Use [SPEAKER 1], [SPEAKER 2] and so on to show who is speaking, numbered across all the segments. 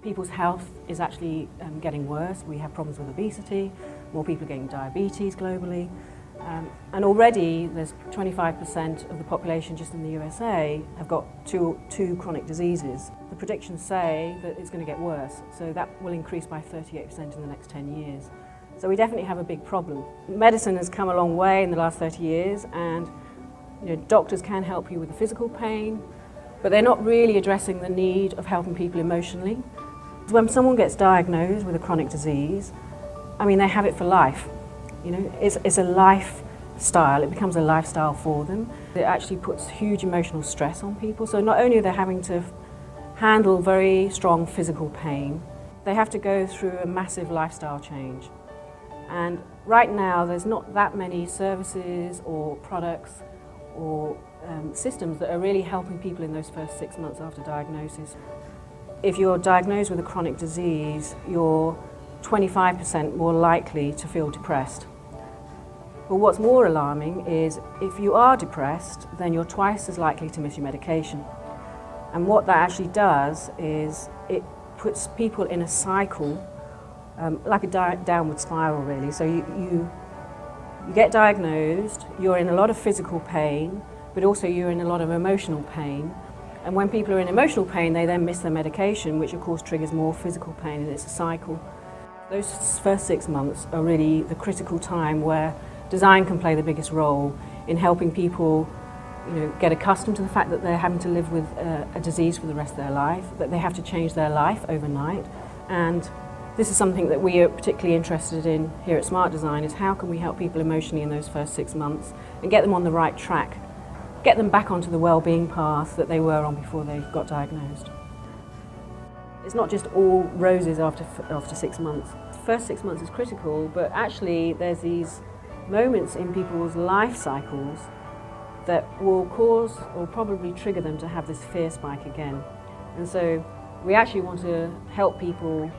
[SPEAKER 1] people's health is actually getting worse. We have problems with obesity, more people are getting diabetes globally, and already there's 25% of the population just in the USA have got two chronic diseases. The predictions say that it's going to get worse, so that will increase by 38% in the next 10 years. So we definitely have a big problem. Medicine has come a long way in the last 30 years, and doctors can help you with the physical pain, but they're not really addressing the need of helping people emotionally. When someone gets diagnosed with a chronic disease, they have it for life. It's a lifestyle, it becomes a lifestyle for them. It actually puts huge emotional stress on people, so not only are they having to handle very strong physical pain, they have to go through a massive lifestyle change. And right now there's not that many services or products or systems that are really helping people in those first 6 months after diagnosis. If you're diagnosed with a chronic disease, you're 25% more likely to feel depressed. But what's more alarming is if you are depressed, then you're twice as likely to miss your medication. And what that actually does is it puts people in a cycle, like a downward spiral really. So you get diagnosed, you're in a lot of physical pain, but also you're in a lot of emotional pain. And when people are in emotional pain, they then miss their medication, which of course triggers more physical pain, and it's a cycle. Those first 6 months are really the critical time where design can play the biggest role in helping people get accustomed to the fact that they're having to live with a disease for the rest of their life, that they have to change their life overnight. And this is something that we are particularly interested in here at Smart Design, is how can we help people emotionally in those first 6 months and get them on the right track, get them back onto the well-being path that they were on before they got diagnosed. It's not just all roses after 6 months. The first 6 months is critical, but actually there's these moments in people's life cycles that will cause or probably trigger them to have this fear spike again. And so we actually want to help people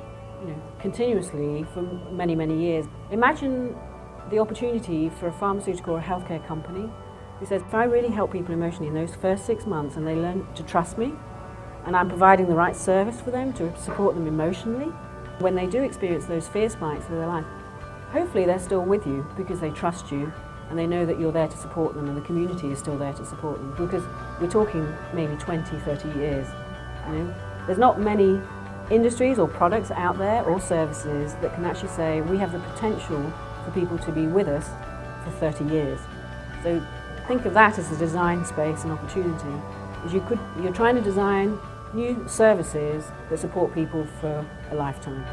[SPEAKER 1] continuously for many, many years. Imagine the opportunity for a pharmaceutical or a healthcare company who says, if I really help people emotionally in those first 6 months and they learn to trust me, and I'm providing the right service for them to support them emotionally, when they do experience those fear spikes in their life, hopefully they're still with you because they trust you and they know that you're there to support them and the community is still there to support them, because we're talking maybe 20, 30 years. There's not many industries or products out there or services that can actually say we have the potential for people to be with us for 30 years. So think of that as a design space and opportunity. You're trying to design new services that support people for a lifetime.